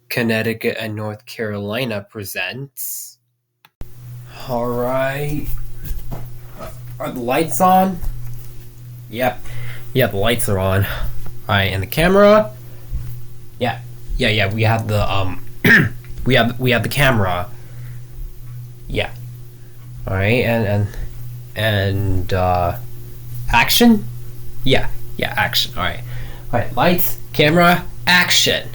Connecticut and North Carolina presents. Alright. Are the lights on? Yep. Yeah, the lights are on. Alright, and the camera? Yeah, we have the, we have the camera. Yeah. Alright, and action? Yeah, action. Alright, lights, camera, action.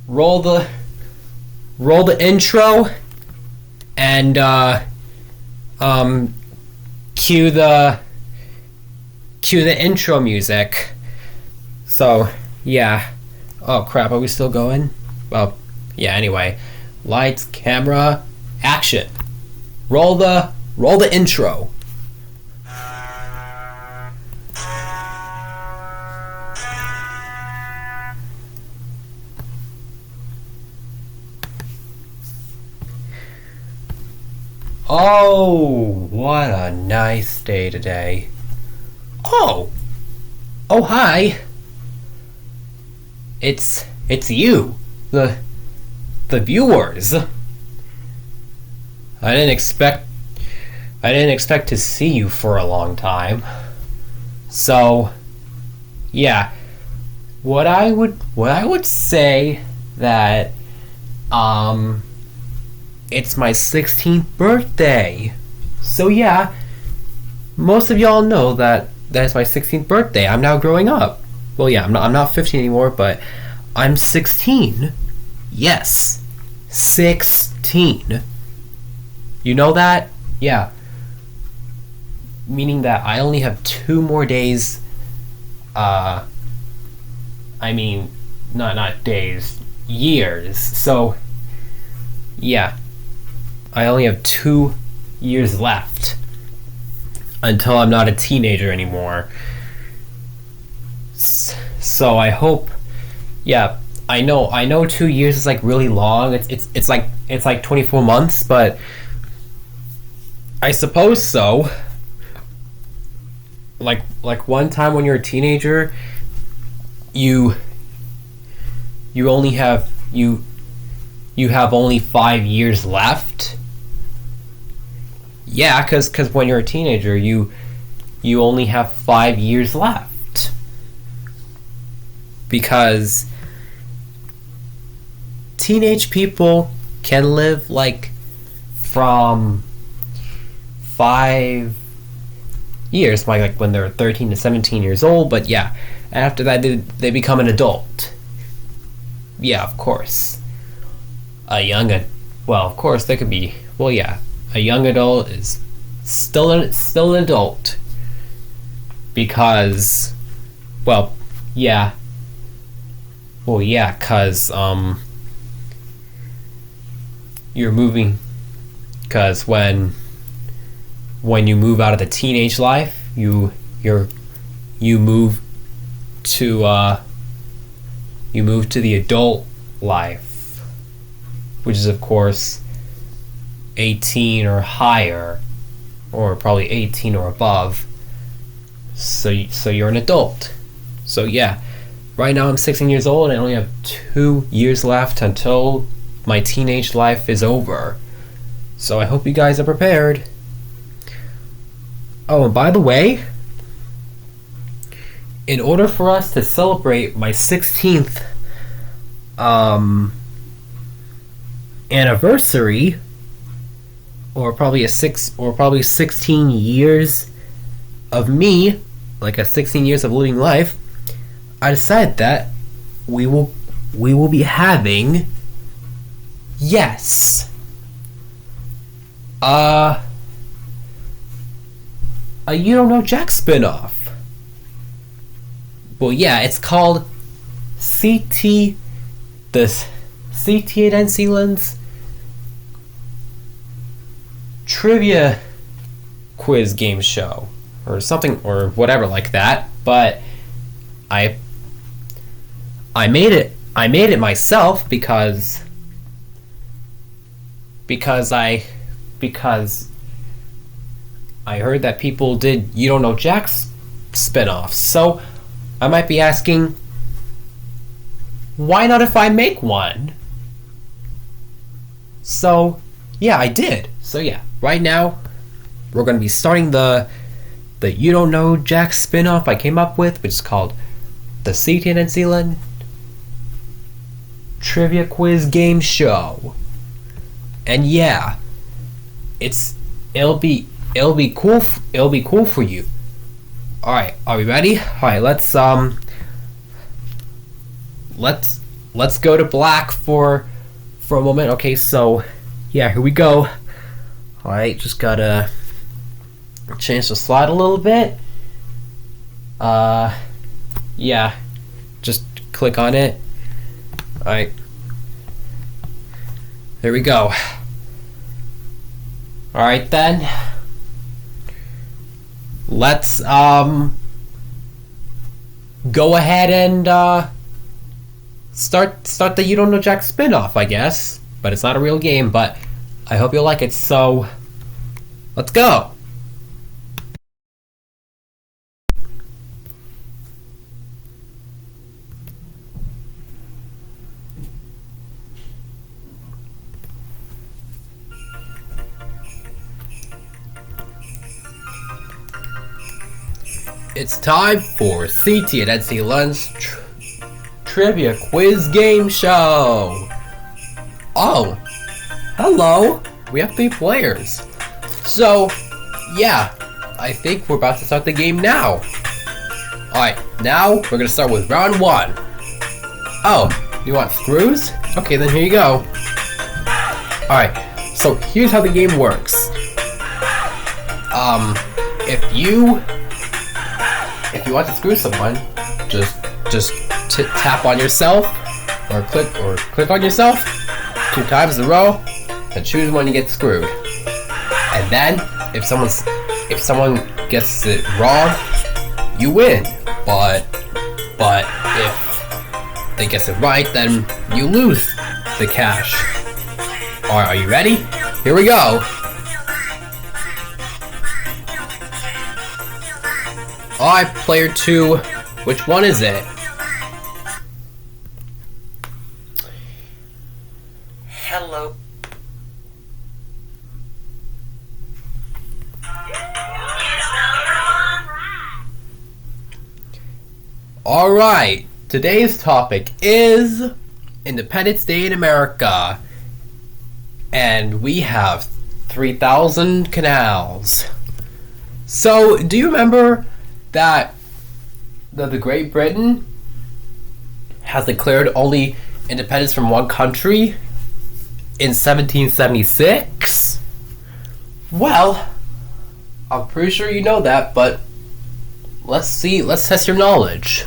Roll the intro and cue the intro music. So yeah. Oh crap, are we still going? Well, yeah, anyway. Lights, camera, action. Roll the intro. Oh, what a nice day today. Oh, hi. It's you, the viewers. I didn't expect to see you for a long time. So, yeah, what I would say that it's my 16th birthday. So yeah, most of y'all know that it's my 16th birthday. I'm now growing up. Well, yeah, I'm not 15 anymore, but I'm 16. Yes, 16. You know that? Yeah. Meaning that I only have 2 more days. I mean, not days, years. So, yeah. I only have 2 years left until I'm not a teenager anymore. So I hope, yeah, I know 2 years is like really long. It's like 24 months, but I suppose so. Like one time when you're a teenager, you only have you have only 5 years left. Yeah, cause when you're a teenager, you only have 5 years left. Because teenage people can live like from 5 years, like when they're 13 to 17 years old. But yeah, after that they become an adult. Yeah, of course. Of course they could be. Well, yeah. A young adult is still an adult because, well, yeah, cause you're moving, cause when you move out of the teenage life, you move to the adult life, which is of course 18 or higher, or probably 18 or above. So you're an adult. So yeah, right now I'm 16 years old and I only have 2 years left until my teenage life is over. So I hope you guys are prepared. Oh, and by the way, in order for us to celebrate my 16th anniversary, or probably 16 years of me, like a 16 years of living life, I decided that we will be having, yes, a You Don't Know Jack spinoff. Well, yeah, it's called CT and Sealand's trivia quiz game show or something or whatever like that. But I made it myself because I heard that people did You Don't Know Jack's spinoffs. So I might be asking why not if I make one? So, yeah, I did. So yeah, right now, we're going to be starting the You Don't Know Jack spin-off I came up with, which is called the CT and Zealand Trivia Quiz Game Show. And yeah, it'll be cool for you. All right, are we ready? All right, let's go to black for a moment. Okay, so yeah, here we go. All right, just gotta change the slide a little bit. Yeah, just click on it. All right, there we go. All right then, let's go ahead and start the You Don't Know Jack spin-off, I guess. But it's not a real game, but I hope you'll like it, so let's go! It's time for CT and NC Lunch Trivia Quiz Game Show! Oh, hello! We have 3 players. So, yeah, I think we're about to start the game now. Alright, now we're gonna start with round 1. Oh, you want screws? Okay, then here you go. Alright, so here's how the game works. If you want to screw someone, just tap on yourself, or click on yourself 2 times in a row, and choose when you get screwed. And then, if someone gets it wrong, you win. But if they get it right, then you lose the cash. Alright, are you ready? Here we go. Alright, player 2, which one is it? Hello. Alright, today's topic is Independence Day in America. And we have 3,000 canals. So, do you remember that the Great Britain has declared only independence from one country in 1776? Well, I'm pretty sure you know that, but let's test your knowledge.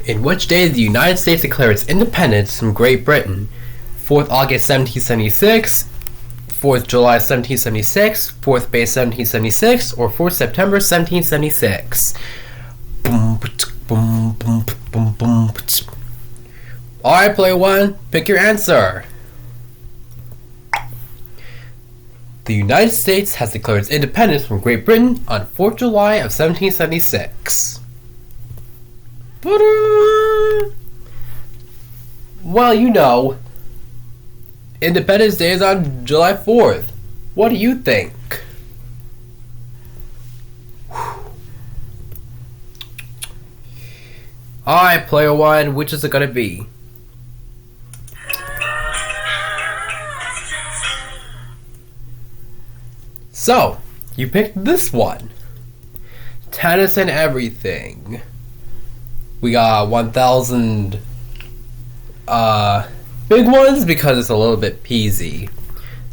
In which day did the United States declare its independence from Great Britain? 4th August 1776, 4th July 1776, 4th May 1776, or 4th September 1776? Alright, player 1, pick your answer. The United States has declared its independence from Great Britain on 4th July of 1776. Well, you know, Independence Day is on July 4th. What do you think? Alright, player 1, which is it gonna be? So, you picked this one. Tennis and everything. We got 1,000 big ones because it's a little bit peasy.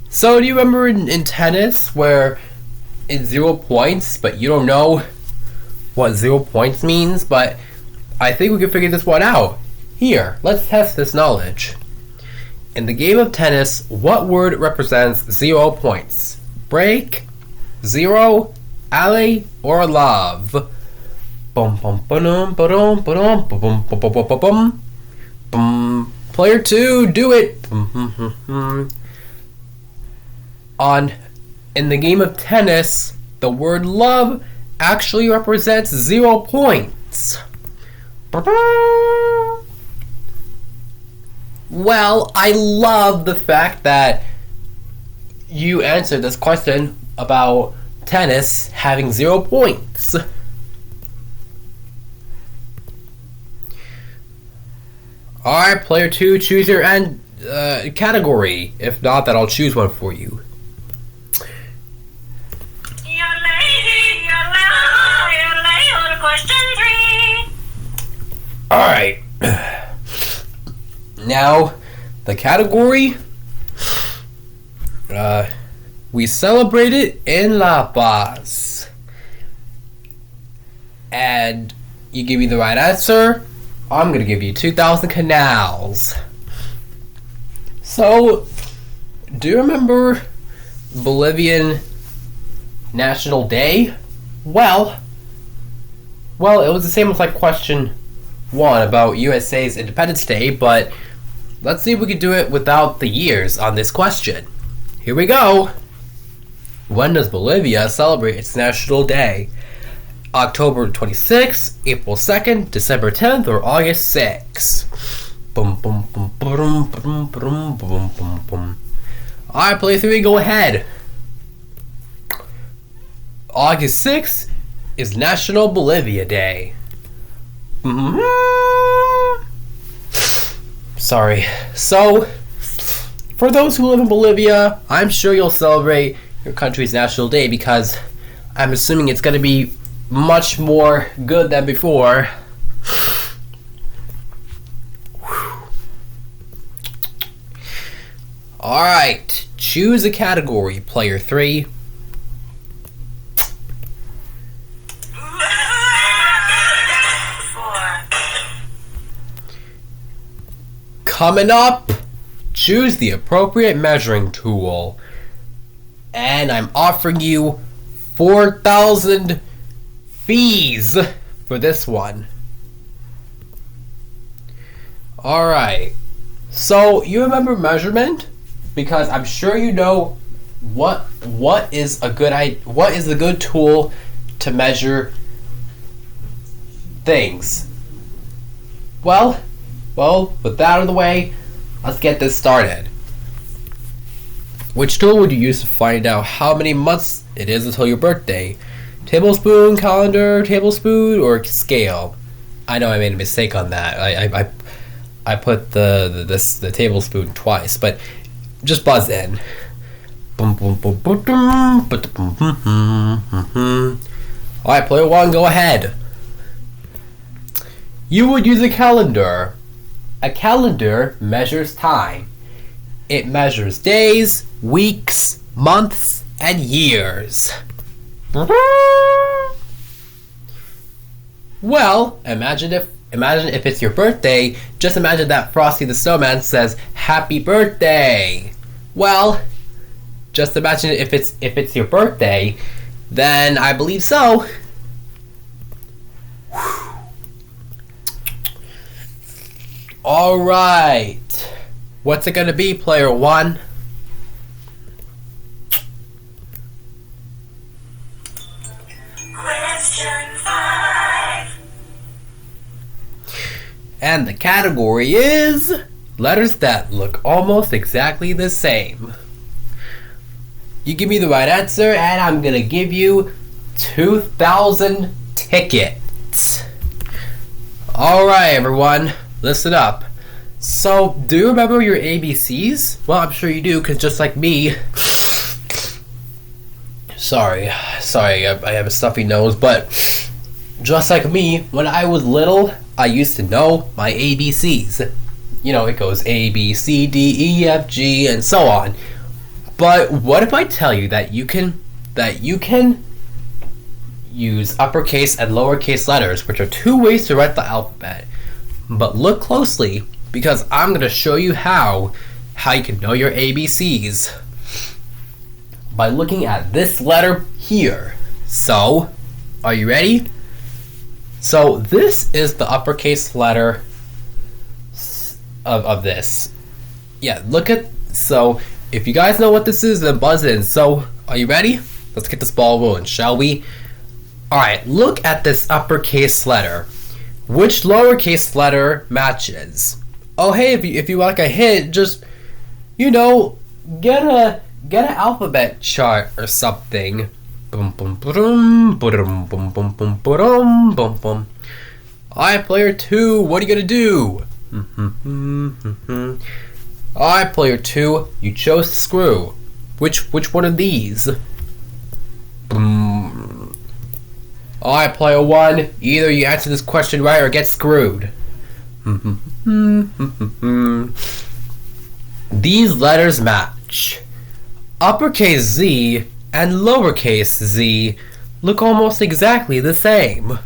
So, do you remember in tennis where it's 0 points, but you don't know what 0 points means? But I think we can figure this one out. Here, let's test this knowledge. In the game of tennis, what word represents 0 points? Break, 0, alley, or love? Player 2, do it. In the game of tennis, the word love actually represents 0 points. Well, I love the fact that you answered this question about tennis having 0 points. Alright, player 2, choose your category. If not, then I'll choose one for you. Alright. Now, the category, we celebrated in La Paz. And you give me the right answer, I'm gonna give you 2,000 canals. So, do you remember Bolivian National Day? Well, it was the same as like question 1 about USA's Independence Day, but let's see if we can do it without the years on this question. Here we go. When does Bolivia celebrate its National Day? October 26th, April 2nd, December 10th, or August 6th? Boom, boom, boom, boom, boom, boom, boom, boom, boom. Alright, player 3, go ahead. August 6th is National Bolivia Day. Sorry. So, for those who live in Bolivia, I'm sure you'll celebrate your country's National Day because I'm assuming it's going to be much more good than before. Alright, choose a category, player 3. Coming up, choose the appropriate measuring tool. And I'm offering you 4,000 fees for this one. Alright, so you remember measurement? Because I'm sure you know what is a good tool to measure things. Well, with that out of the way, let's get this started. Which tool would you use to find out how many months it is until your birthday? Tablespoon, calendar, tablespoon, or scale? I know I made a mistake on that. I put the tablespoon twice, but just buzz in. Alright, player 1, go ahead. You would use a calendar. A calendar measures time. It measures days, weeks, months, and years. Well, imagine if it's your birthday. Just imagine that Frosty the Snowman says "Happy Birthday." Well, just imagine if it's your birthday, then I believe so. All right. What's it gonna be, player 1? Question 5. And the category is letters that look almost exactly the same. You give me the right answer, and I'm gonna give you 2,000 tickets. All right, everyone, listen up. So, do you remember your ABCs? Well, I'm sure you do, because just like me... Sorry, I have a stuffy nose, but just like me, when I was little, I used to know my ABCs. You know, it goes A, B, C, D, E, F, G, and so on. But what if I tell you that you can use uppercase and lowercase letters, which are 2 ways to write the alphabet. But look closely, because I'm going to show you how you can know your ABCs by looking at this letter here. So, are you ready? So, this is the uppercase letter of this. Yeah, so, if you guys know what this is, then buzz in. So, are you ready? Let's get this ball rolling, shall we? Alright, look at this uppercase letter. Which lowercase letter matches? Oh hey, if you like a hint, just you know, get an alphabet chart or something. Bum bum bum bum bum bum bum bum bum bum. Alright, player 2, what are you gonna do? Alright, player 2, you chose screw. Which one of these? Alright, player 1, either you answer this question right or get screwed. These letters match. Uppercase Z and lowercase z look almost exactly the same.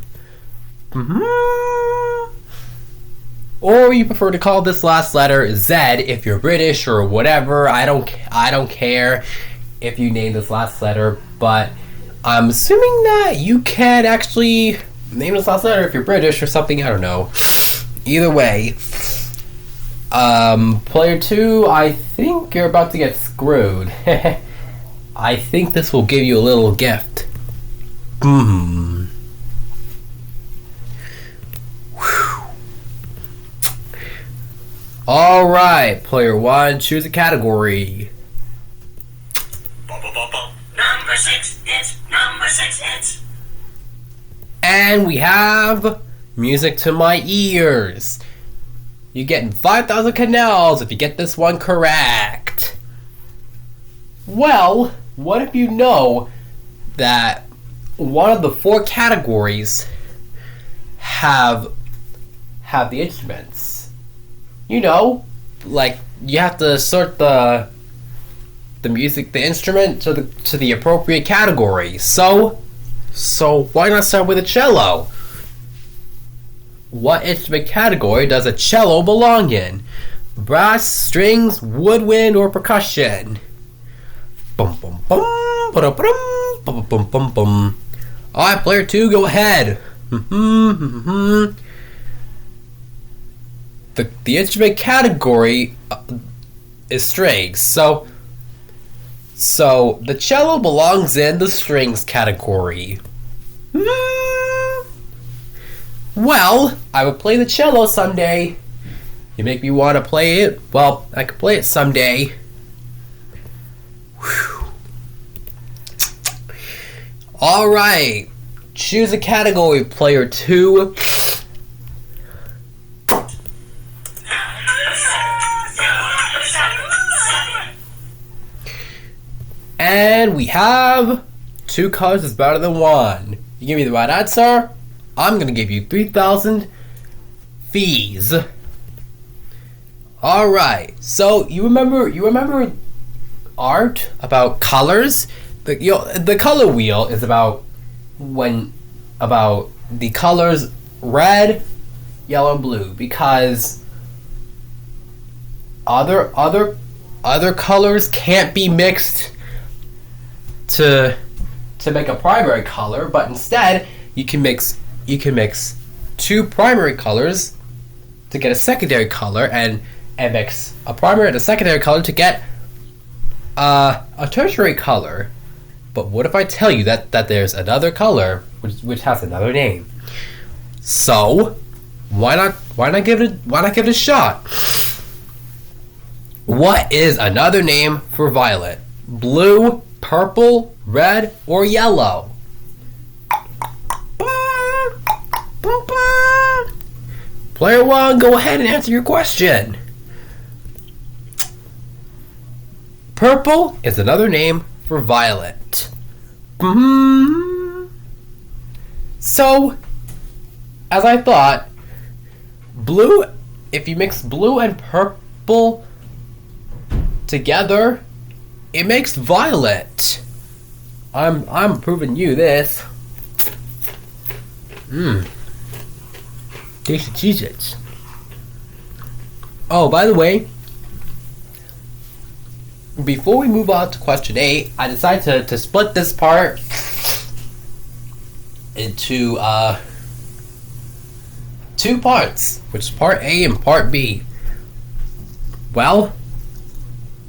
Or you prefer to call this last letter Z if you're British or whatever. I don't care if you name this last letter, but I'm assuming that you can actually name this last letter if you're British or something. I don't know. Either way, player 2, I think you're about to get screwed. I think this will give you a little gift. Alright, player 1, choose a category. Number 6 hits. Number 6 hits. And we have music to my ears. You're getting 5,000 canals if you get this one correct. Well, what if you know that one of the 4 categories have the instruments? You know, like you have to sort the music, the instrument to the appropriate category. So why not start with a cello? What instrument category does a cello belong in? Brass, strings, woodwind, or percussion? Bum bum bum ba bum bum bum bum bum. Alright, player 2, go ahead. The instrument category is strings. So the cello belongs in the strings category. Well, I would play the cello someday. You make me want to play it. Well, I could play it someday. Alright. Choose a category, player 2. And we have 2 cards is better than 1. You give me the right answer, I'm gonna give you 3,000 fees. Alright, so you remember art about colors? The color wheel is about the colors red, yellow, blue, because other colors can't be mixed to make a primary color, but instead you can mix 2 primary colors to get a secondary color, and mix a primary and a secondary color to get a tertiary color. But what if I tell you that there's another color which has another name? So why not give it a shot? What is another name for violet? Blue, purple, red, or yellow? Player 1, go ahead and answer your question. Purple is another name for violet. So, as I thought, blue, if you mix blue and purple together, it makes violet. I'm proving you this. Tasty Cheez-Its. Oh, by the way, before we move on to question 8, I decided to split this part into 2 parts, which is part A and part B. Well,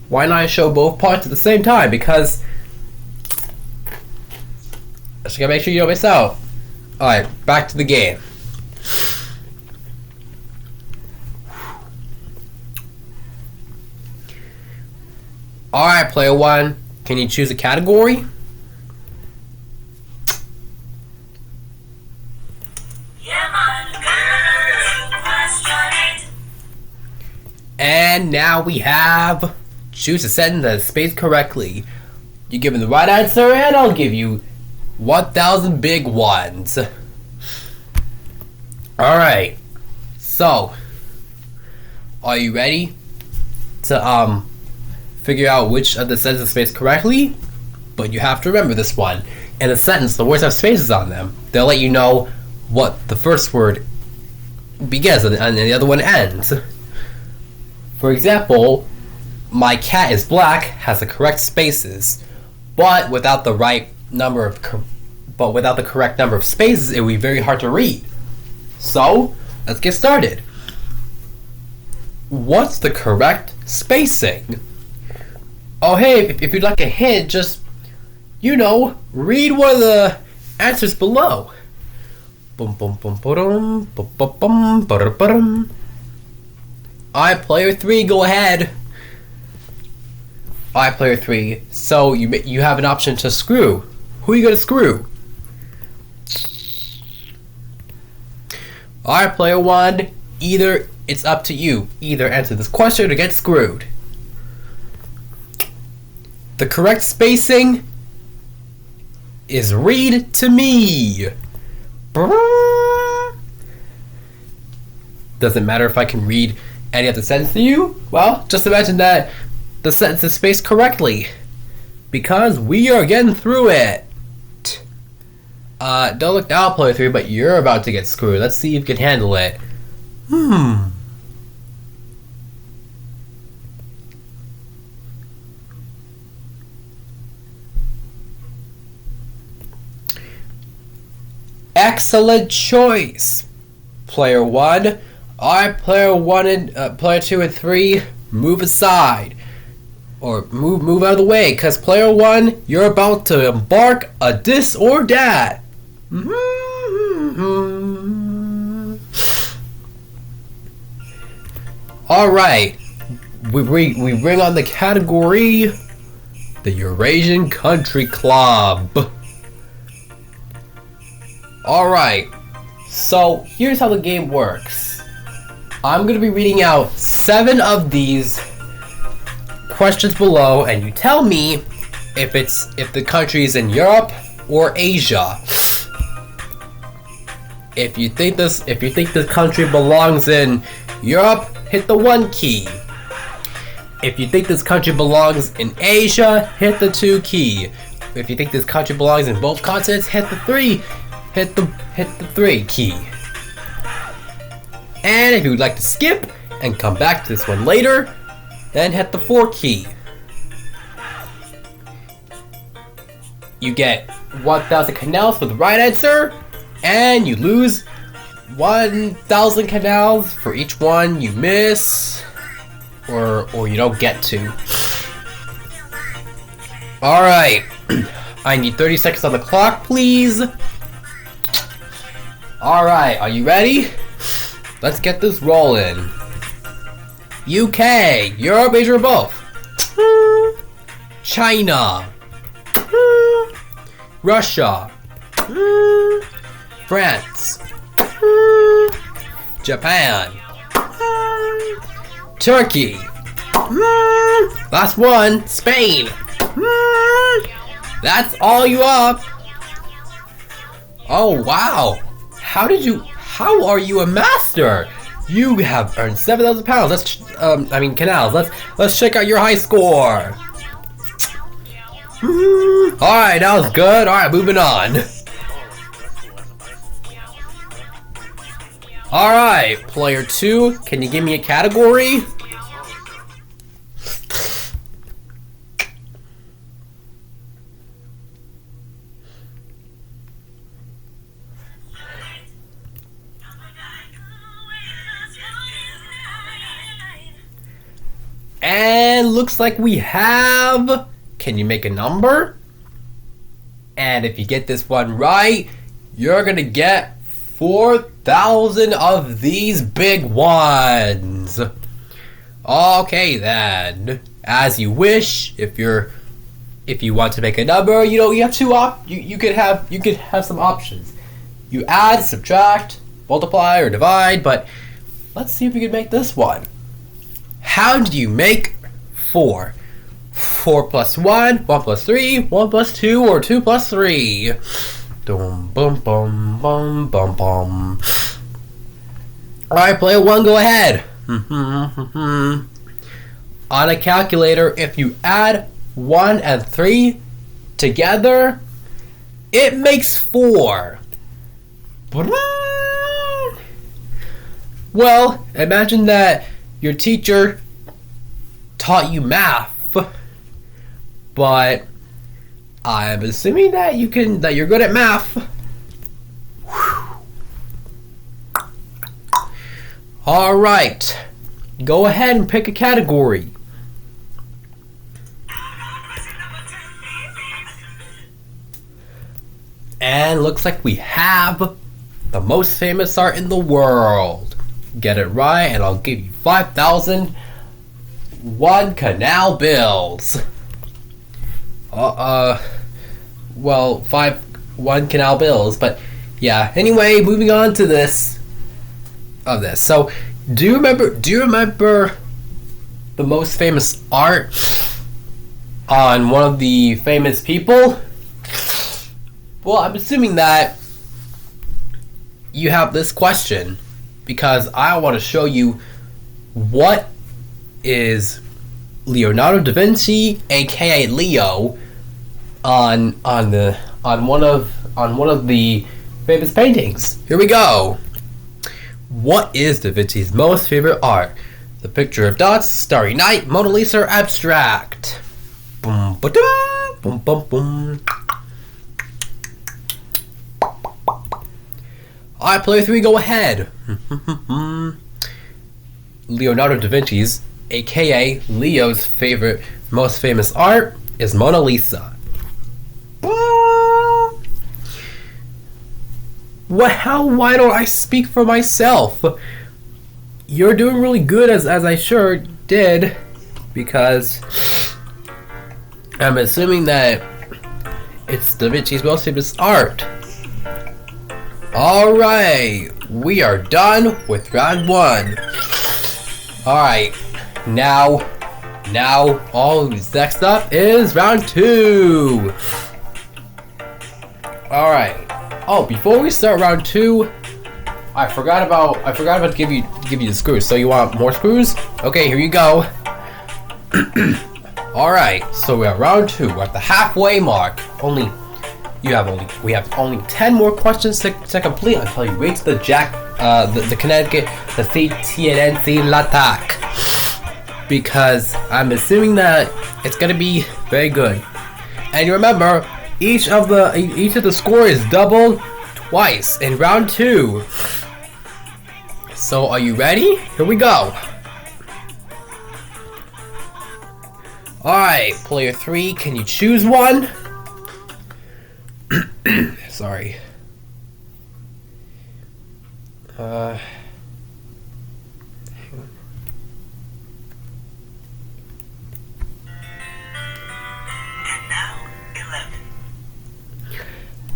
why not show both parts at the same time? Because I just gotta make sure you don't miss out. Alright, back to the game. Alright, player one, can you choose a category? And now we have choose a sentence that is spaced correctly. You give me the right answer and I'll give you 1,000 big ones. Alright, so are you ready to figure out which of the sentences is spaced correctly? But you have to remember this one. In a sentence, the words have spaces on them. They'll let you know what the first word begins and the other one ends. For example, my cat is black has the correct spaces, but without the correct number of spaces, it would be very hard to read. So, let's get started. What's the correct spacing? Oh hey, if you'd like a hint, just, read one of the answers below. Alright, player 3, go ahead. Alright, player 3, so you have an option to screw. Who are you going to screw? Alright, player 1, it's up to you. Either answer this question or get screwed. The correct spacing is read to me. Doesn't matter if I can read any of the sentence to you? Well, just imagine that the sentence is spaced correctly. Because we are getting through it. Don't look down, player 3, but you're about to get screwed. Let's see if you can handle it. Excellent choice, player 1. Alright, player 1 and player 2 and 3, move aside. Or move out of the way, because player 1, you're about to embark a this or that. Alright, we bring on the category, the Eurasian Country Club. Alright, so here's how the game works. I'm going to be reading out 7 of these questions below, and you tell me if the country is in Europe or Asia. If you think this country belongs in Europe, hit the 1 key. If you think this country belongs in Asia, hit the 2 key. If you think this country belongs in both continents, hit the 3 key. And if you would like to skip and come back to this one later, then hit the 4 key. You get 1,000 canals for the right answer, and you lose 1,000 canals for each one you miss or you don't get to. Alright, I need 30 seconds on the clock, please. Alright, are you ready? Let's get this rolling. UK, Europe, Asia, or both? China, Russia, France, Japan, Turkey, last one, Spain. That's all you up. Oh wow, how are you a master? You have earned 7,000 pounds. Canals. Let's check out your high score. Alright, that was good. Alright, moving on. Alright, player 2, can you give me a category? And looks like we have... Can you make a number? And if you get this one right, you're gonna get 4,000 of these big ones. Okay then. As you wish. If you want to make a number, you have you could have some options. You add, subtract, multiply, or divide, but let's see if we can make this one. How do you make 4? 4 plus 1, 1 plus 3, 1 plus 2, or 2 plus 3? Dum bum bum bum bum bum. Alright, player 1, go ahead. On a calculator, if you add 1 and 3 together, it makes 4. Well, imagine that your teacher taught you math, but I'm assuming that you're good at math. All right, go ahead and pick a category. And looks like we have the most famous art in the world. Get it right, and I'll give you 5,000 canal bills. Well, 1 canal bills, but yeah. Anyway, moving on to this. So, do you remember the most famous art on one of the famous people? Well, I'm assuming that you have this question because I want to show you what is Leonardo da Vinci, aka Leo, on one of the famous paintings. Here we go. What is Da Vinci's most favorite art? The Picture of Dots, Starry Night, Mona Lisa, or Abstract? Boom, ba-da, boom, boom, boom. Alright, player 3, go ahead. Leonardo da Vinci's, aka Leo's most famous art is Mona Lisa. Why don't I speak for myself? You're doing really good as I sure did, because I'm assuming that it's Da Vinci's most famous art. Alright, we are done with round 1. Alright, now all next up is round 2. Alright. Oh, before we start round 2, I forgot about to give you the screws. So you want more screws? Okay, here you go. Alright, so we're at round 2. We're at the halfway mark. We have only 10 more questions to complete until you reach the Connecticut, the CTNC l'attaque. Because I'm assuming that it's gonna be very good. And you remember, each of the score is doubled twice in round 2. So are you ready? Here we go. Alright, player 3, can you choose one? Sorry.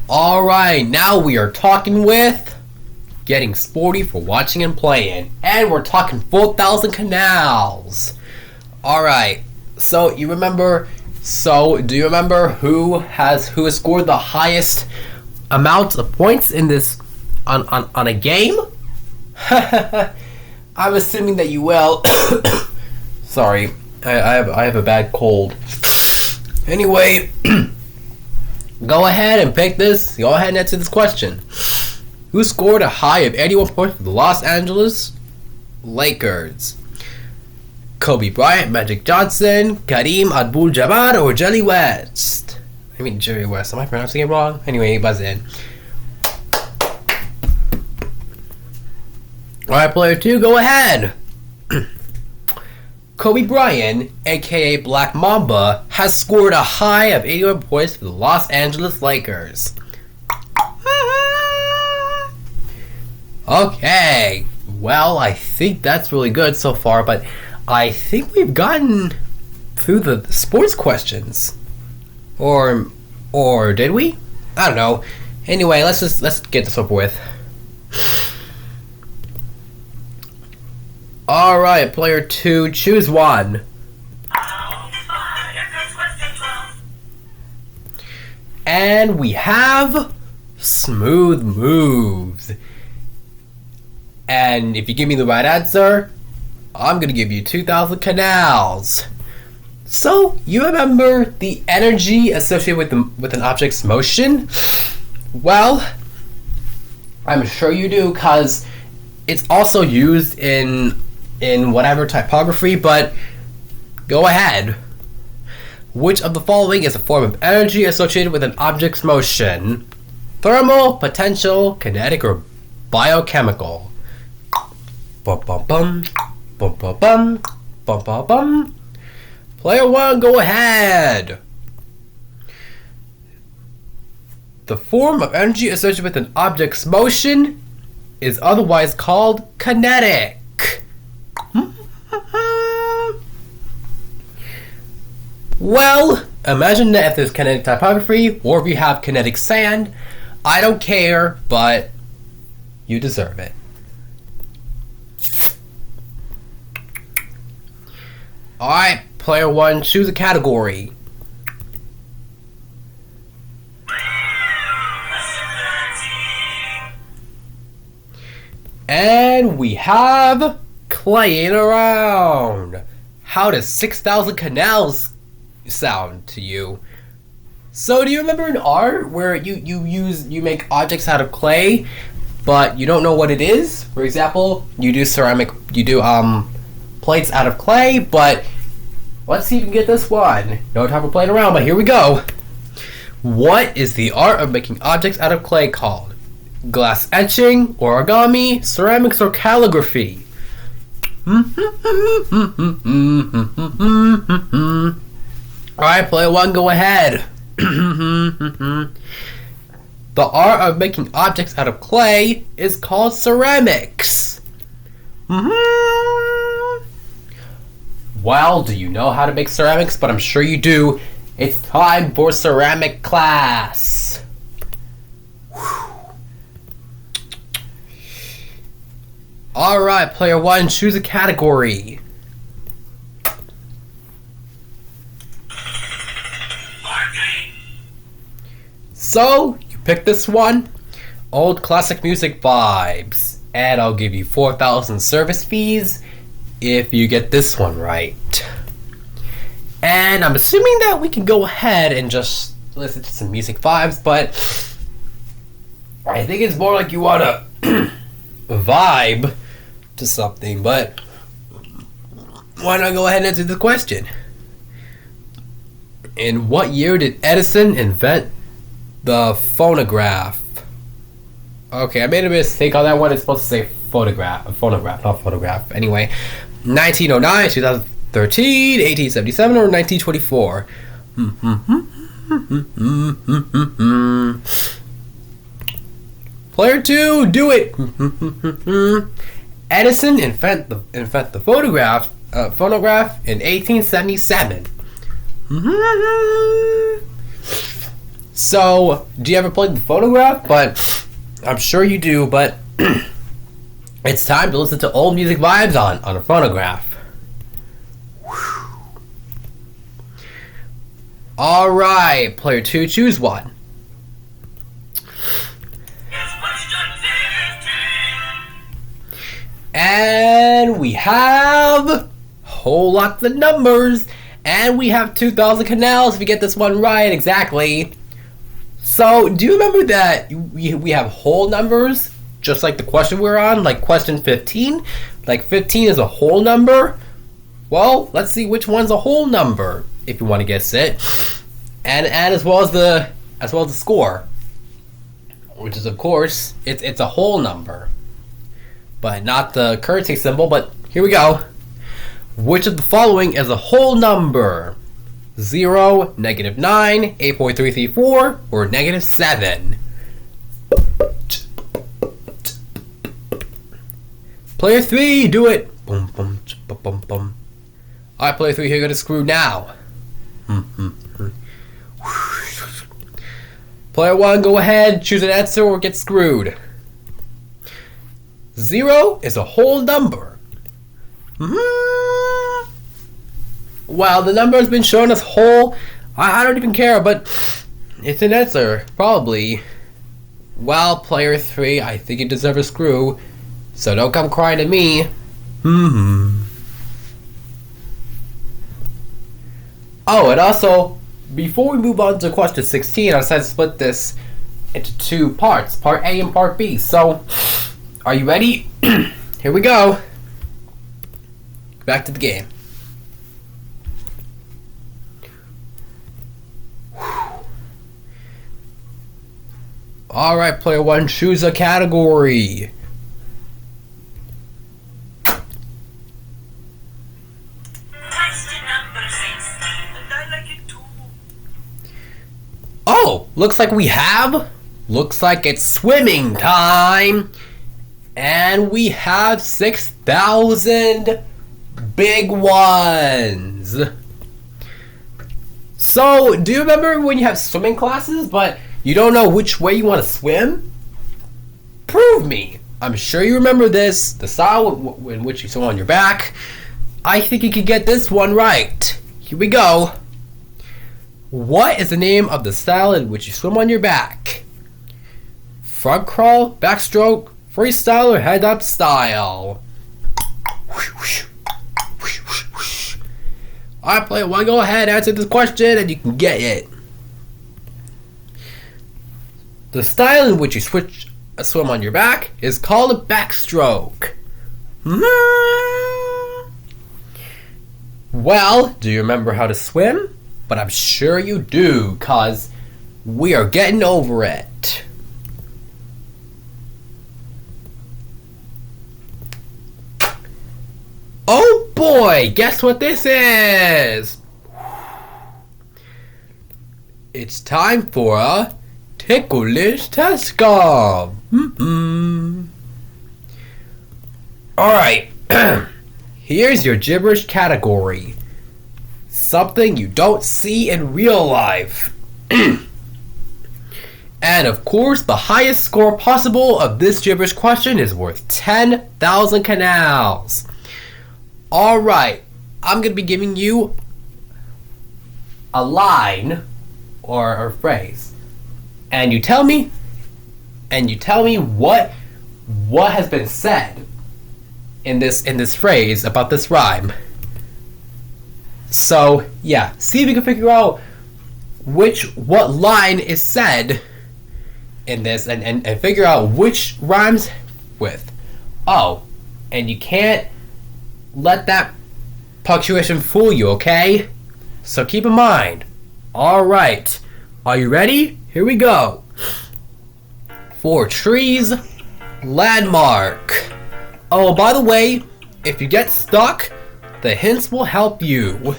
Alright, now we are talking with Getting Sporty for watching and playing. And we're talking 4,000 canals. Alright, so do you remember who has scored the highest amount of points in this on a game? I'm assuming that you will. Sorry, I have a bad cold. Anyway, go ahead and pick this. Go ahead and answer this question. Who scored a high of 81 points for the Los Angeles Lakers? Kobe Bryant, Magic Johnson, Kareem Abdul-Jabbar, or Jerry West? Jerry West. Am I pronouncing it wrong? Anyway, buzz in. Alright, player 2, go ahead. Kobe Bryant, aka Black Mamba, has scored a high of 81 points for the Los Angeles Lakers. Okay, well, I think that's really good so far, but I think we've gotten through the sports questions. Or did we? I don't know. Anyway, let's get this over with. Alright, player 2, choose one. And we have smooth moves. And if you give me the right answer, I'm gonna give you 2,000 canals. So, you remember the energy associated with an object's motion? Well, I'm sure you do, because it's also used in whatever typography, but go ahead. Which of the following is a form of energy associated with an object's motion? Thermal, potential, kinetic, or biochemical? Bum bum bum, bum bum bum, bum bum bum. Player 1, go ahead. The form of energy associated with an object's motion is otherwise called kinetic. Well, imagine that if there's kinetic typography, or if you have kinetic sand. I don't care, but you deserve it. Alright, player 1, choose a category. And we have playing around. How does 6,000 canals sound to you? So do you remember in art where you make objects out of clay, but you don't know what it is? For example, you do plates out of clay, but let's see if you can get this one. No time for playing around, but here we go. What is the art of making objects out of clay called? Glass etching, origami, ceramics, or calligraphy? Alright, player 1, go ahead. The art of making objects out of clay is called ceramics. Well, do you know how to make ceramics? But I'm sure you do. It's time for ceramic class. Alright, player 1, choose a category. So, you pick this one. Old classic music vibes. And I'll give you 4,000 service fees if you get this one right. And I'm assuming that we can go ahead and just listen to some music vibes, but I think it's more like you want to vibe to something, but why not go ahead and answer the question? In what year did Edison invent the phonograph? Okay, I made a mistake on that one. It's supposed to say phonograph, not photograph. Anyway, 1909, 2013, 1877, or 1924? Player 2, do it! Edison invent the phonograph in 1877. So, do you ever play the phonograph? But I'm sure you do, but it's time to listen to old music vibes on a phonograph. Alright, player 2, choose one. And we have whole lots of numbers, and we have 2,000 canals if you get this one right exactly. So, do you remember that we have whole numbers, just like the question we're on, like question 15? Like 15 is a whole number? Well, let's see which one's a whole number, if you want to guess it. And as well as the score, which is, of course, it's a whole number, but not the currency symbol. But here we go. Which of the following is a whole number? 0, -9, 8.334, or -7? Player 3, do it! Boom, boom, bum, bum, bum. I play 3 here, get screwed now. Player 1, go ahead, choose an answer or get screwed. 0 is a whole number. Well, the number has been shown as whole. I don't even care, but it's an answer, probably. Well, player 3, I think you deserve a screw, so don't come crying to me. Oh, and also, before we move on to question 16, I decided to split this into 2 parts, part A and part B. So, are you ready? Here we go. Back to the game. Alright, player 1, choose a category. Oh, looks like it's swimming time. And we have 6,000 big ones. So, do you remember when you have swimming classes, but you don't know which way you want to swim? Prove me. I'm sure you remember this, the style in which you swim on your back. I think you could get this one right. Here we go. What is the name of the style in which you swim on your back? Front crawl, backstroke, freestyle, or head up style? Alright, player 1, go ahead, answer this question and you can get it. The style in which you swim on your back is called a backstroke. Well, do you remember how to swim? But I'm sure you do, cause we are getting over it. Oh boy, guess what this is? It's time for a ticklish test scum. Alright, here's your gibberish category. Something you don't see in real life. And of course, the highest score possible of this gibberish question is worth 10,000 canals. Alright, I'm going to be giving you a line or phrase. And you tell me what has been said in this phrase about this rhyme. So, yeah, see if you can figure out what line is said in this and figure out which rhymes with. Oh, and you can't let that punctuation fool you, okay? So keep in mind. Alright, are you ready? Here we go. 4 trees, landmark. Oh, by the way, if you get stuck, the hints will help you.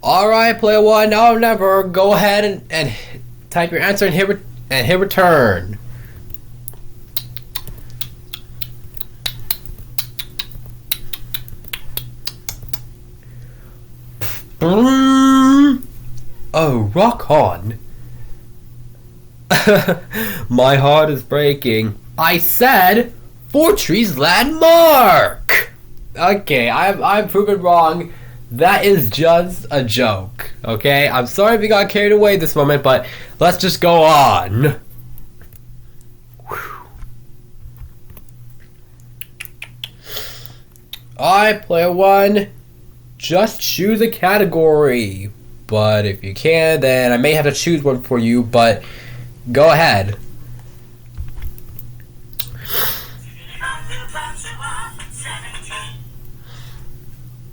Alright, player 1, now or never. Go ahead and type your answer and hit return. Oh, rock on. My heart is breaking. I said 4 trees landmark. Okay, I'm proven wrong. That is just a joke. Okay, I'm sorry if you got carried away this moment, but let's just go on. Alright, player 1, just choose a category. But if you can, then I may have to choose one for you, but go ahead.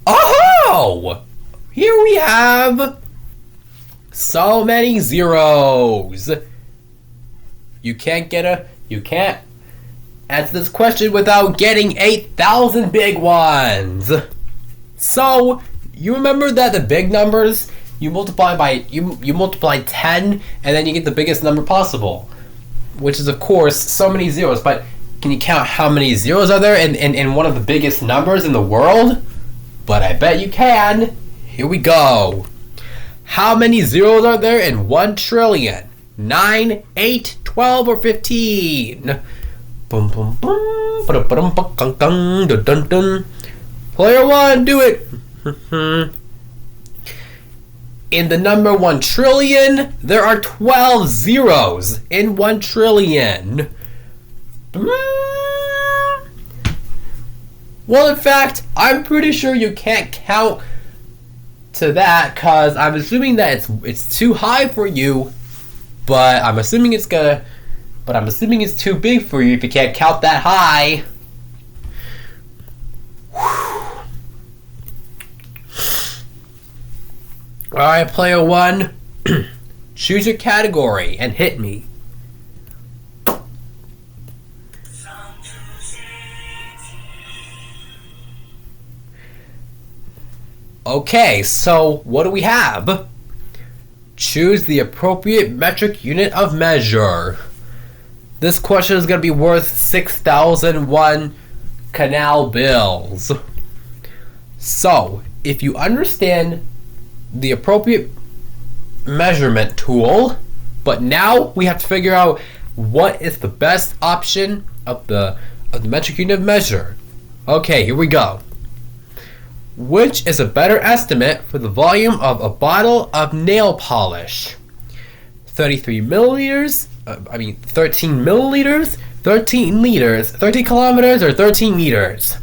Oh! Here we have so many zeros. You can't answer this question without getting 8,000 big ones. So, you remember that the big numbers, you multiply 10 and then you get the biggest number possible, which is of course so many zeros. But Can you count how many zeros are there in one of the biggest numbers in the world? But I bet you can. Here we go. How many zeros are there in 1 trillion? 9, 8, 12, or 15? Boom, boom, boom. Dun, dun. Player 1, do it. In the number 1 trillion, there are 12 zeros in 1 trillion. Well, in fact, I'm pretty sure you can't count to that because I'm assuming that it's too high for you, but I'm assuming it's too big for you if you can't count that high. Alright, player 1, choose your category and hit me. Okay, so what do we have? Choose the appropriate metric unit of measure. This question is going to be worth 6,001 canal bills. So, if you understand the appropriate measurement tool, but now we have to figure out what is the best option of the metric unit of measure. Okay, here we go. Which is a better estimate for the volume of a bottle of nail polish? 33 milliliters, 13 milliliters, 13 liters, 13 kilometers, or 13 meters?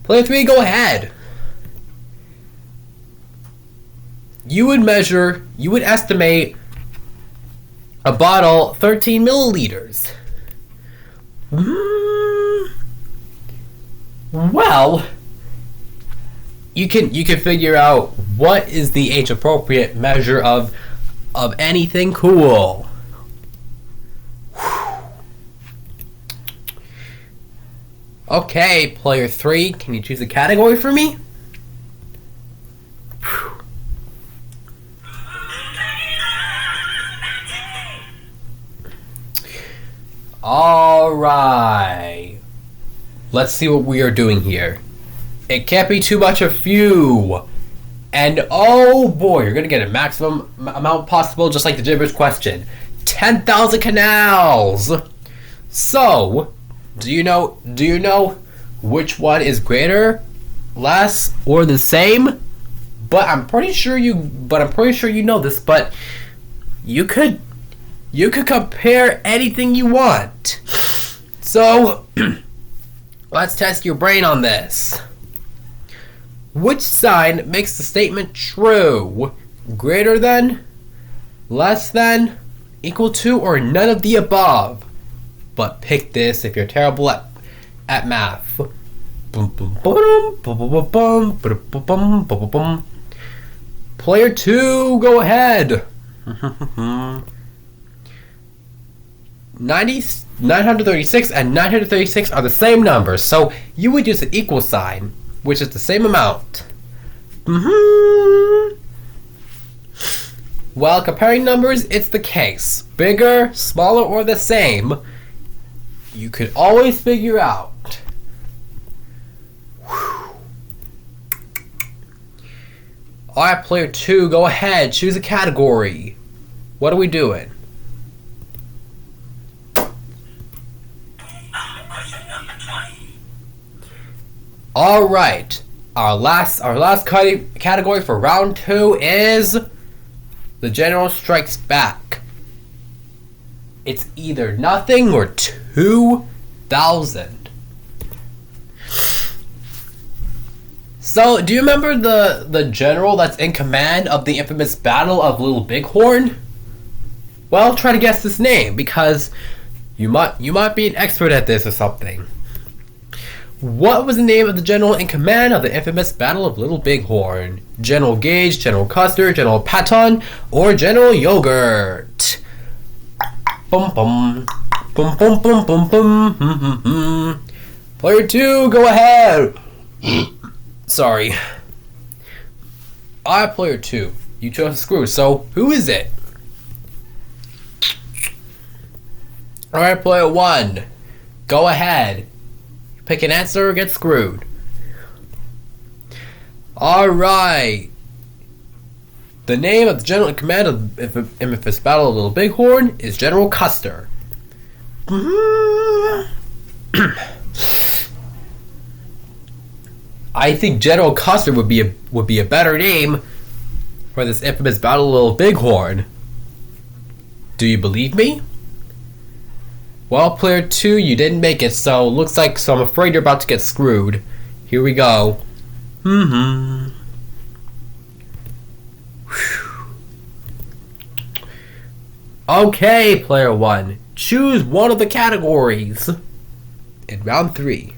Player 3, go ahead. You would estimate a bottle 13 milliliters. Well, you can figure out what is the age appropriate measure of anything cool. Okay, player 3, can you choose a category for me? Alright. Let's see what we are doing here. It can't be too much of few. And oh boy, you're gonna get a maximum amount possible, just like the gibberish question. 10,000 canals! So, do you know which one is greater, less, or the same? But I'm pretty sure you know this, but you could compare anything you want. So let's test your brain on this. Which sign makes the statement true? Greater than, less than, equal to, or none of the above? But pick this if you're terrible at math. Player 2, go ahead. 936 and 936 are the same numbers, so you would use an equal sign, which is the same amount. While comparing numbers, it's the case. Bigger, smaller, or the same, you could always figure out. Alright, player 2, go ahead, choose a category. What are we doing? Alright, our last category for round 2 is the General Strikes Back. It's either nothing or 2,000. So, do you remember the general that's in command of the infamous Battle of Little Bighorn? Well, try to guess his name, because you might be an expert at this or something. What was the name of the general in command of the infamous Battle of Little Bighorn? General Gage, General Custer, General Patton, or General Yogurt? Bum bum. Bum bum bum bum bum. Player 2, go ahead. Sorry. Alright, player 2. You chose a screw, so who is it? Alright, player 1. Go ahead. Pick an answer or get screwed. Alright. The name of the general in command of Infamous Battle of Little Bighorn is General Custer. I think General Custer would be a better name for this infamous Battle of Little Bighorn. Do you believe me? Well, player 2, you didn't make it, so I'm afraid you're about to get screwed. Here we go. Okay, player 1. Choose one of the categories in round 3.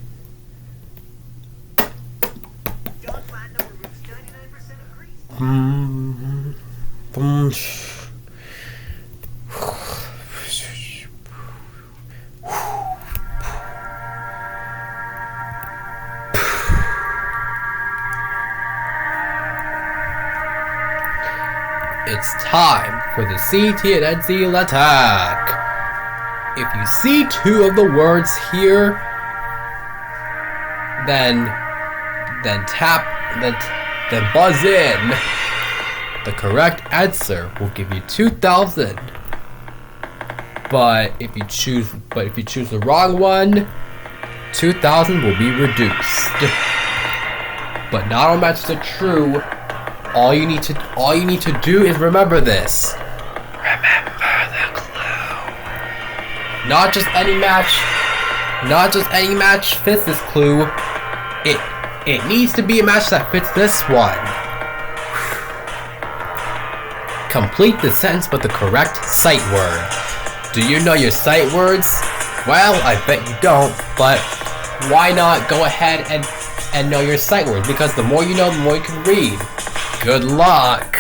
It's time for the CT&N Seal attack. If you see 2 of the words here, then buzz in. The correct answer will give you 2,000. But if you choose the wrong one, 2,000 will be reduced. But not all matches are true. All you need to do is remember this. Remember the clue. Not just any match fits this clue. It needs to be a match that fits this one. Complete the sentence with the correct sight word. Do you know your sight words? Well, I bet you don't, but why not go ahead and know your sight words? Because the more you know, the more you can read. Good luck!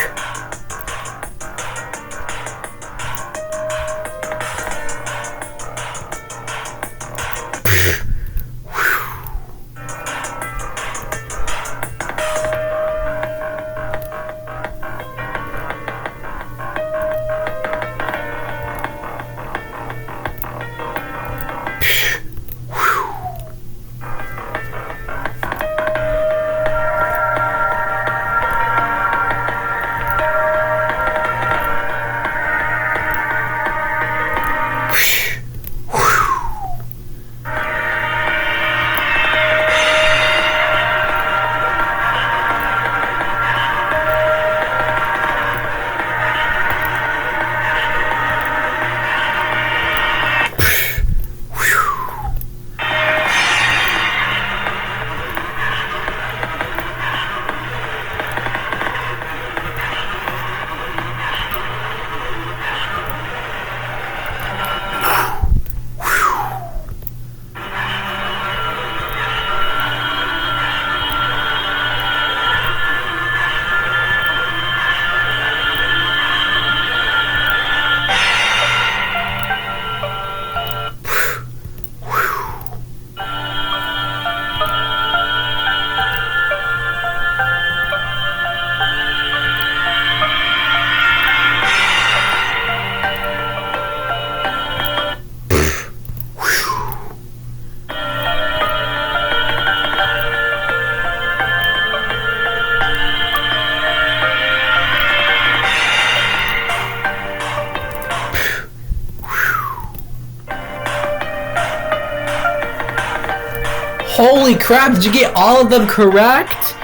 Holy crap, did you get all of them correct?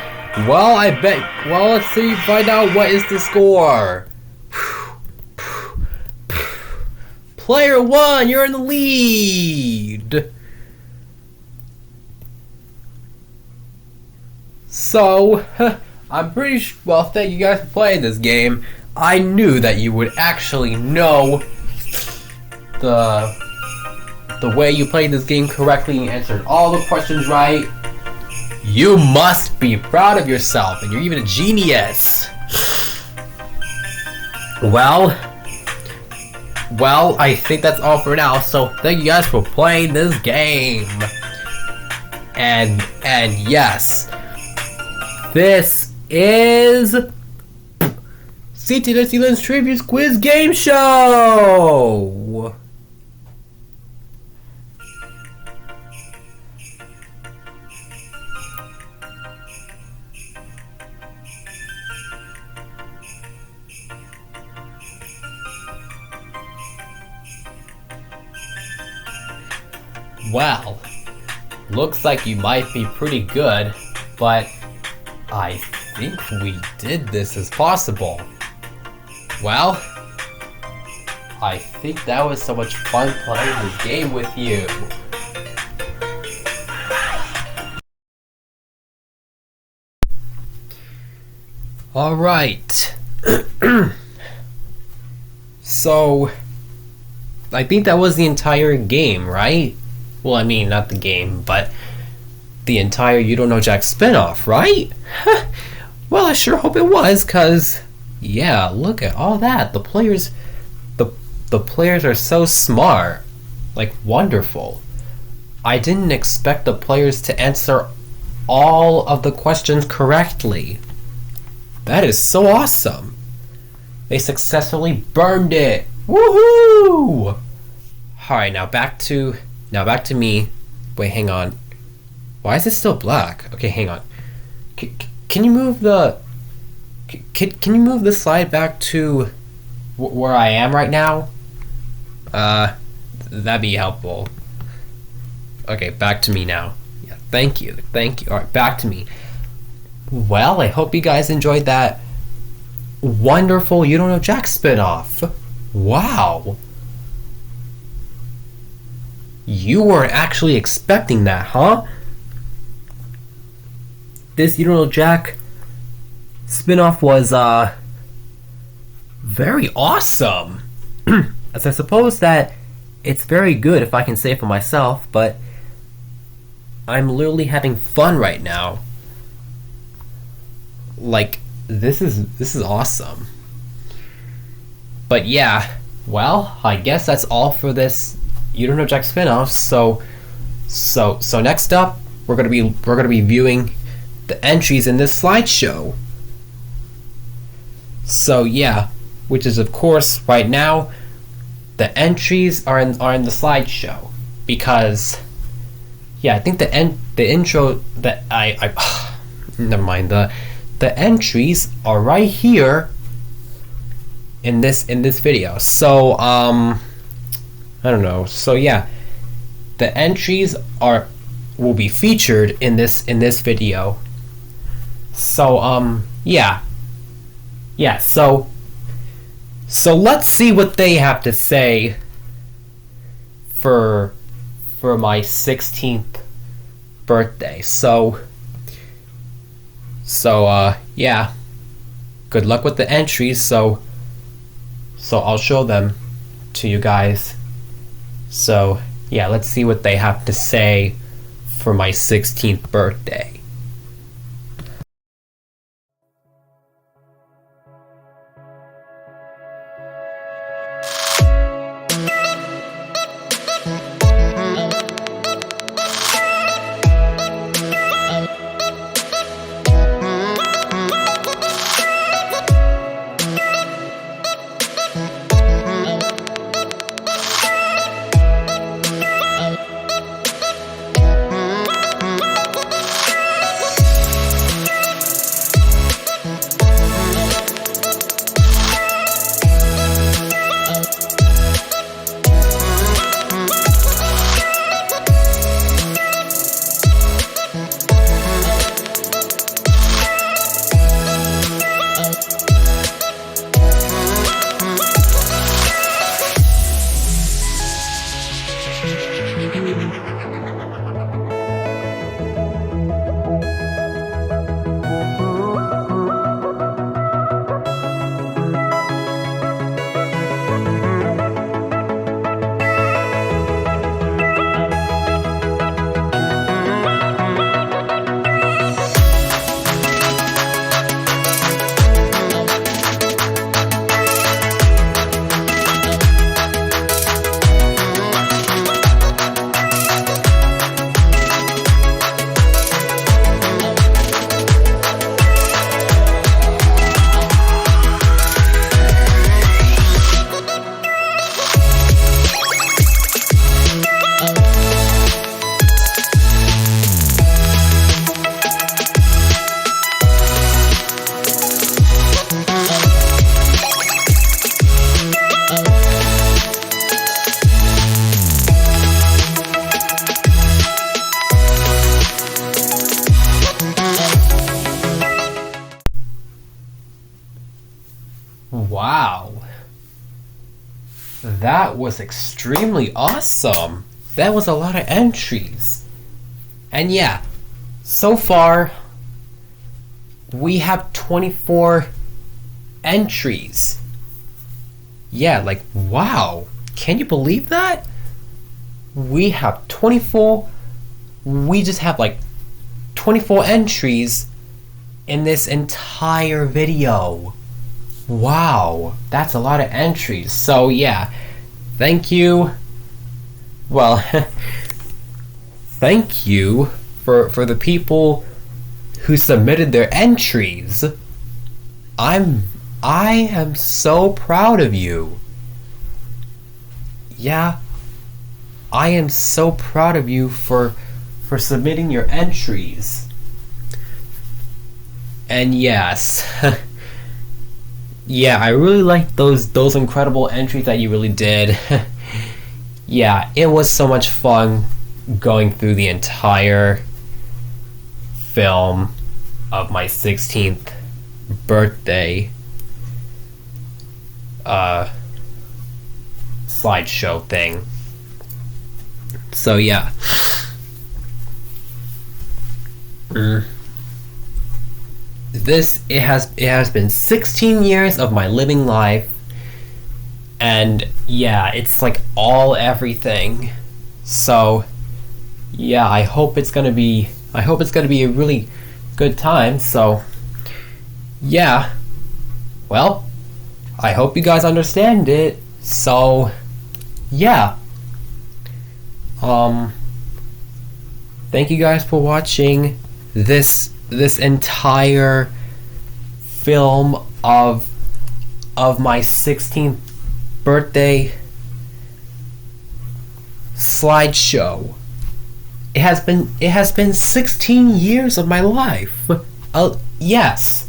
Well, let's see, find out what is the score. Player 1, you're in the lead. So, I'm pretty sure, well, thank you guys for playing this game. I knew that you would actually know the way you played this game correctly and answered all the questions right. You must be proud of yourself, and you're even a genius. Well, I think that's all for now, so thank you guys for playing this game. And yes, this is CT New Zealand's Tribute Quiz Game Show! Well, looks like you might be pretty good, but I think we did this as possible. Well, I think that was so much fun playing this game with you. Alright. So, I think that was the entire game, right? Well, I mean, not the game, but the entire You Don't Know Jack spinoff, right? Well, I sure hope it was, cause yeah, look at all that. The players are so smart. Like, wonderful. I didn't expect the players to answer all of the questions correctly. That is so awesome. They successfully burned it. Woohoo! Alright, now back to me. Wait, hang on. Why is it still black? Okay, hang on. Can you move the can you move the slide back to where I am right now? That'd be helpful. Okay, back to me now. Yeah, thank you. Alright, back to me. Well, I hope you guys enjoyed that wonderful You Don't Know Jack spinoff. Wow. You weren't actually expecting that, huh? This You Don't Know Jack spinoff was, very awesome. As I suppose that it's very good, if I can say for myself, but I'm literally having fun right now. Like, this is awesome. But yeah, well, I guess that's all for this You Don't Know Jack spinoff. So next up, we're gonna be viewing the entries in this slideshow. So yeah, which is of course right now the entries are in the slideshow because yeah, I think the intro that I never mind, the entries are right here in this video. So I don't know. So yeah, the entries will be featured in this video. So yeah, so let's see what they have to say for my 16th birthday. So yeah, good luck with the entries. So I'll show them to you guys. So yeah, let's see what they have to say for my 16th birthday. that was extremely awesome. That was a lot of entries. And yeah, so far we have 24 entries. Yeah, like, wow. Can you believe that? We have 24. We just have like 24 entries in this entire video. Wow, that's a lot of entries. So yeah, thank you. Well, thank you for the people who submitted their entries. I am so proud of you. Yeah, I am so proud of you for submitting your entries. And yes, yeah, I really liked those incredible entries that you really did. Yeah, it was so much fun going through the entire film of my 16th birthday slideshow thing. So yeah. It has been 16 years of my living life, and yeah, it's like all everything. So yeah, I hope it's gonna be a really good time. So yeah, well, I hope you guys understand it. So yeah, thank you guys for watching this entire film of my 16th birthday slideshow. It has been 16 years of my life. Yes,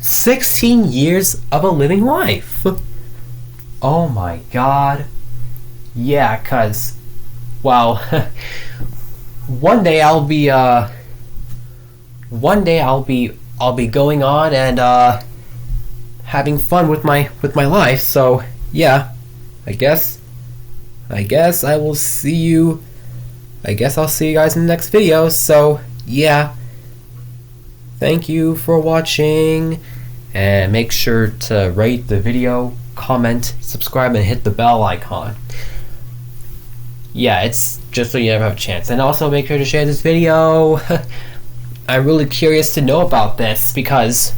16 years of a living life. Oh my god. Yeah, 'cause well, one day I'll be going on and having fun with my life. So yeah, I guess I will see you. I guess I'll see you guys in the next video. So yeah, thank you for watching, and make sure to rate the video, comment, subscribe, and hit the bell icon. Yeah, it's just so you never have a chance. And also make sure to share this video. I'm really curious to know about this, because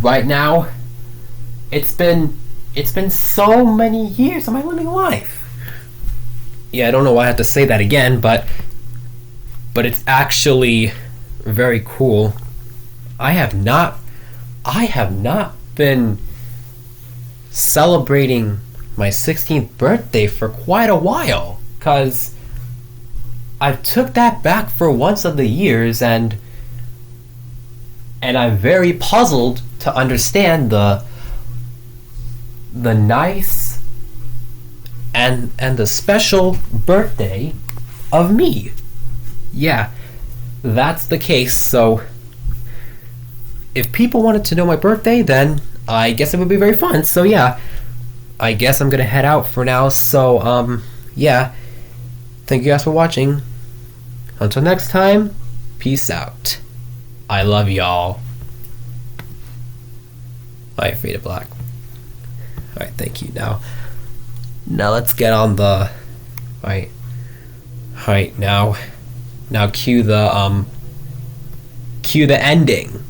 right now it's been so many years of my living life. Yeah, I don't know why I have to say that again, but it's actually very cool. I have not been celebrating my 16th birthday for quite a while, cause I took that back for once of the years, and I'm very puzzled to understand the nice and the special birthday of me. Yeah, that's the case. So if people wanted to know my birthday, then I guess it would be very fun. So yeah, I guess I'm gonna head out for now. So yeah, thank you guys for watching. Until next time, peace out. I love y'all. Alright, Fade to Black. Alright, thank you. Now let's get on the Alright, now cue the ending.